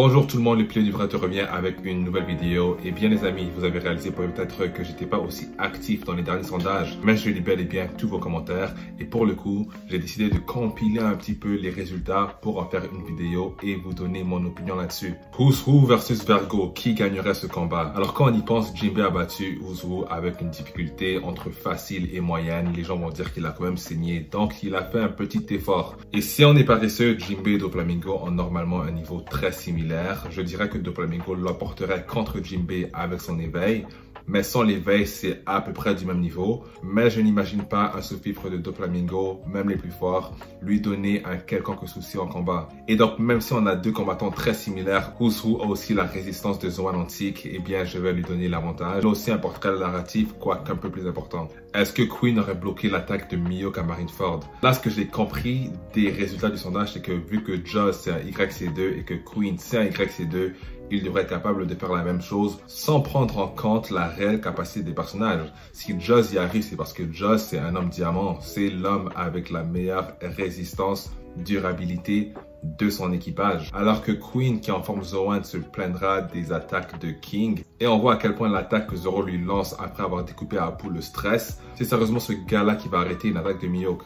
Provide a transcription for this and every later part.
Bonjour tout le monde, le pilote du vrai te revient avec une nouvelle vidéo. Et bien les amis, vous avez réalisé peut-être que j'étais pas aussi actif dans les derniers sondages, mais je lis bel et bien tous vos commentaires. Et pour le coup, j'ai décidé de compiler un petit peu les résultats pour en faire une vidéo et vous donner mon opinion là-dessus. Who's Who versus Vergo, qui gagnerait ce combat? Alors quand on y pense, Jinbei a battu Who's Who avec une difficulté entre facile et moyenne. Les gens vont dire qu'il a quand même saigné, donc il a fait un petit effort. Et si on est paresseux, Jinbei et Doflamingo ont normalement un niveau très similaire. Je dirais que Doflamingo l'emporterait contre Jinbei avec son éveil, mais sans l'éveil, c'est à peu près du même niveau. Mais je n'imagine pas un sous-fifre de Doflamingo, même les plus forts, lui donner un quelconque souci en combat. Et donc, même si on a deux combattants très similaires, Who's Who a aussi la résistance de Zoan Antique, eh bien, je vais lui donner l'avantage. Il a aussi un portrait narratif, quoique un peu plus important. Est-ce que Queen aurait bloqué l'attaque de Mihawk à Marineford? Là, ce que j'ai compris des résultats du sondage, c'est que vu que Joss c'est un YC2 et que Queen c'est un YC2, il devrait être capable de faire la même chose sans prendre en compte la réelle capacité des personnages. Si Joss y arrive, c'est parce que Joss c'est un homme diamant, c'est l'homme avec la meilleure résistance, durabilité de son équipage. Alors que Queen, qui est en forme Zoan, se plaindra des attaques de King. Et on voit à quel point l'attaque que Zoro lui lance après avoir découpé à Apu le stress, c'est sérieusement ce gars-là qui va arrêter une attaque de Mihawk.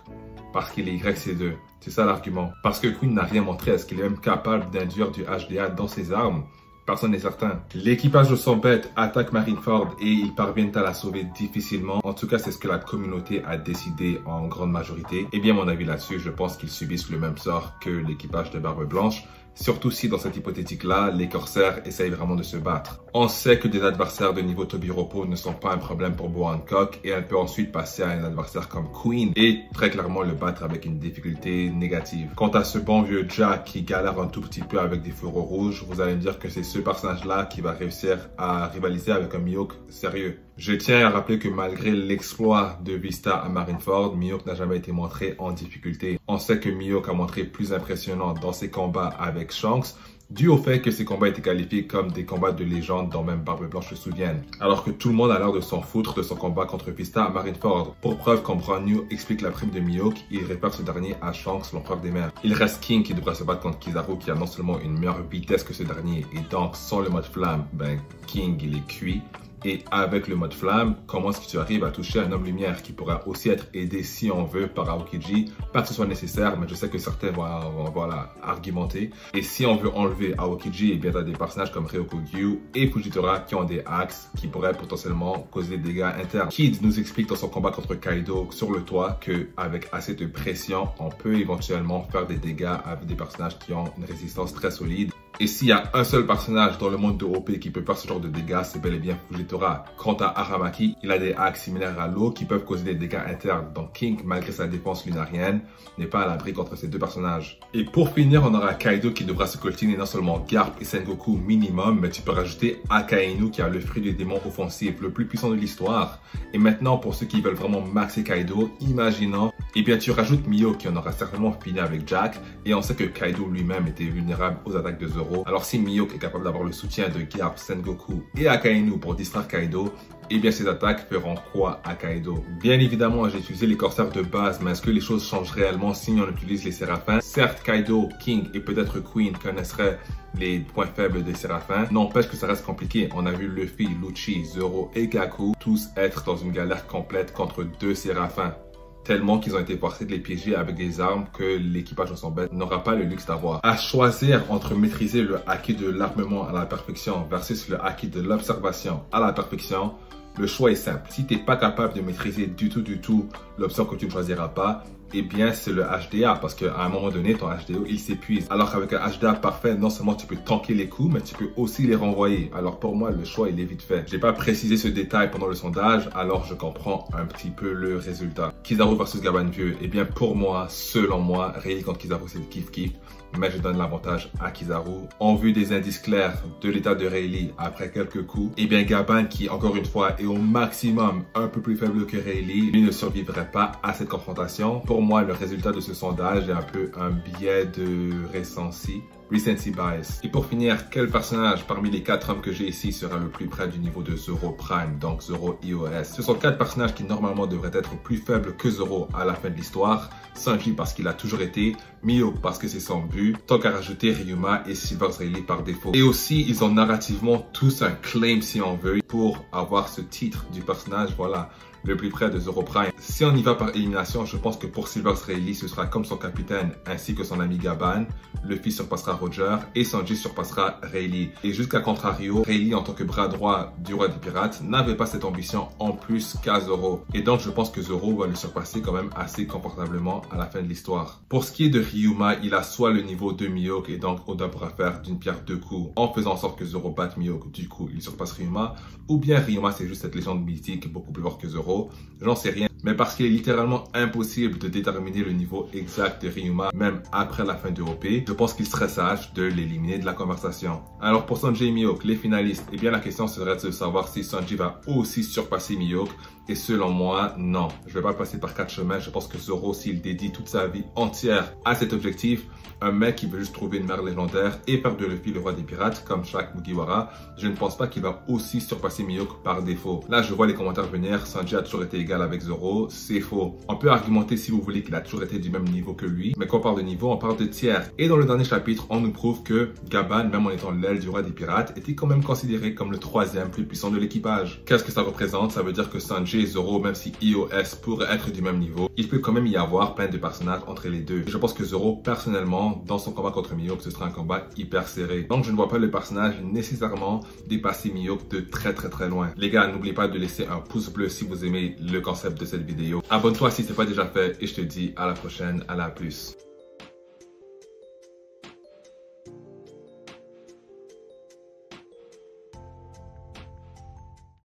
Parce qu'il est YC2. C'est ça l'argument. Parce que Queen n'a rien montré. Est-ce qu'il est même capable d'induire du HDA dans ses armes? Personne n'est certain. L'équipage de son bête attaque Marineford et ils parviennent à la sauver difficilement. En tout cas, c'est ce que la communauté a décidé en grande majorité. Et bien, mon avis là-dessus, je pense qu'ils subissent le même sort que l'équipage de Barbe Blanche. Surtout si dans cette hypothétique-là, les corsaires essayent vraiment de se battre. On sait que des adversaires de niveau Tobiropo ne sont pas un problème pour Boa Hancock et elle peut ensuite passer à un adversaire comme Queen et très clairement le battre avec une difficulté négative. Quant à ce bon vieux Jack qui galère un tout petit peu avec des fourreaux rouges, vous allez me dire que c'est ce personnage-là qui va réussir à rivaliser avec un Mihawk sérieux. Je tiens à rappeler que malgré l'exploit de Vista à Marineford, Mihawk n'a jamais été montré en difficulté. On sait que Mihawk a montré plus impressionnant dans ses combats avec Shanks, dû au fait que ces combats étaient qualifiés comme des combats de légende dont même Barbe Blanche se souvienne. Alors que tout le monde a l'air de s'en foutre de son combat contre Vista à Marineford. Pour preuve, quand Brand New explique la prime de Mihawk, il répare ce dernier à Shanks, l'empereur des mers. Il reste King qui devra se battre contre Kizaru qui a non seulement une meilleure vitesse que ce dernier et donc sans le mode flamme, ben King il est cuit. Et avec le mode flamme, comment est-ce que tu arrives à toucher un homme lumière qui pourra aussi être aidé si on veut par Aokiji? Pas que ce soit nécessaire, mais je sais que certains vont argumenter. Et si on veut enlever Aokiji, eh bien tu as des personnages comme Ryokugyu et Fujitora qui ont des axes qui pourraient potentiellement causer des dégâts internes. Kid nous explique dans son combat contre Kaido sur le toit que avec assez de pression, on peut éventuellement faire des dégâts avec des personnages qui ont une résistance très solide. Et s'il y a un seul personnage dans le monde de OP qui peut faire ce genre de dégâts, c'est bel et bien Fujitora. Quant à Aramaki, il a des axes similaires à l'eau qui peuvent causer des dégâts internes. Donc King, malgré sa défense lunarienne, n'est pas à l'abri contre ces deux personnages. Et pour finir, on aura Kaido qui devra se coltiner non seulement Garp et Sengoku minimum, mais tu peux rajouter Akainu qui a le fruit du démon offensif le plus puissant de l'histoire. Et maintenant, pour ceux qui veulent vraiment maxer Kaido, imaginons, eh bien tu rajoutes Mihawk qui en aura certainement fini avec Jack. Et on sait que Kaido lui-même était vulnérable aux attaques de Zoro. Alors si Mihawk est capable d'avoir le soutien de Garp, Sengoku et Akainu pour distraire Kaido, eh bien ces attaques feront quoi à Kaido? Bien évidemment, j'ai utilisé les corsaires de base, mais est-ce que les choses changent réellement si on utilise les séraphins? Certes, Kaido, King et peut-être Queen connaisseraient les points faibles des séraphins. N'empêche que ça reste compliqué. On a vu Luffy, Lucci, Zoro et Gaku tous être dans une galère complète contre deux séraphins. Tellement qu'ils ont été forcés de les piéger avec des armes que l'équipage de son bête n'aura pas le luxe d'avoir. À choisir entre maîtriser le haki de l'armement à la perfection versus le haki de l'observation à la perfection, le choix est simple. Si tu n'es pas capable de maîtriser du tout l'option que tu ne choisiras pas, eh bien c'est le HDA parce qu'à un moment donné ton HDO il s'épuise. Alors qu'avec un HDA parfait, non seulement tu peux tanker les coups mais tu peux aussi les renvoyer. Alors pour moi le choix il est vite fait. J'ai pas précisé ce détail pendant le sondage, alors je comprends un petit peu le résultat. Kizaru versus Gabanvieux, eh bien pour moi, selon moi, Rayleigh contre Kizaru c'est kiff-kiff. Mais je donne l'avantage à Kizaru. En vue des indices clairs de l'état de Rayleigh après quelques coups, eh bien Gaban qui encore une fois est au maximum un peu plus faible que Rayleigh, lui ne survivrait pas à cette confrontation. Pour moi, le résultat de ce sondage est un peu un biais de recency bias. Et pour finir, quel personnage parmi les 4 hommes que j'ai ici sera le plus près du niveau de Zoro Prime, donc Zoro EOS? Ce sont 4 personnages qui normalement devraient être plus faibles que Zoro à la fin de l'histoire. Sanji parce qu'il a toujours été, Miyoko parce que c'est son but, tant qu'à rajouter Ryuma et Silver Rayleigh par défaut. Et aussi, ils ont narrativement tous un claim, si on veut, pour avoir ce titre du personnage, voilà, le plus près de Zoro Prime. Si on y va par élimination, je pense que pour Silver Rayleigh, ce sera comme son capitaine ainsi que son ami Gaban. Luffy surpassera Roger et Sanji surpassera Rayleigh. Et jusqu'à contrario, Rayleigh en tant que bras droit du roi des pirates n'avait pas cette ambition en plus qu'à Zoro. Et donc je pense que Zoro va le surpasser quand même assez confortablement à la fin de l'histoire. Pour ce qui est de Ryuma, il a soit le niveau de Miyoko et donc Oda pourra faire d'une pierre deux coups en faisant en sorte que Zoro batte Miyoko, du coup il surpasse Ryuma, ou bien Ryuma c'est juste cette légende mythique beaucoup plus fort que Zoro, j'en sais rien. Mais parce qu'il est littéralement impossible de déterminer le niveau exact de Ryuma, même après la fin de OP, je pense qu'il serait sage de l'éliminer de la conversation. Alors pour Sanji et Miyoko, les finalistes, eh bien la question serait de savoir si Sanji va aussi surpasser Miyoko. Et selon moi, non. Je vais pas passer par 4 chemins. Je pense que Zoro, s'il dédie toute sa vie entière à cet objectif, un mec qui veut juste trouver une mère légendaire et faire de Luffy le roi des pirates, comme Shaq Mugiwara, je ne pense pas qu'il va aussi surpasser Miyoko par défaut. Là, je vois les commentaires venir, Sanji a toujours été égal avec Zoro, c'est faux. On peut argumenter si vous voulez qu'il a toujours été du même niveau que lui, mais quand on parle de niveau, on parle de tiers. Et dans le dernier chapitre, on nous prouve que Gaban, même en étant l'aile du roi des pirates, était quand même considéré comme le 3e plus puissant de l'équipage. Qu'est-ce que ça représente? Ça veut dire que Sanji et Zoro, même si iOS pourrait être du même niveau, il peut quand même y avoir plein de personnages entre les deux. Je pense que Zoro, personnellement, dans son combat contre Miyoko, ce sera un combat hyper serré. Donc je ne vois pas le personnage nécessairement dépasser Miyoko de très loin. Les gars, n'oubliez pas de laisser un pouce bleu si vous aimez le concept de cette vidéo. Abonne-toi si ce n'est pas déjà fait et je te dis à la prochaine, à la plus.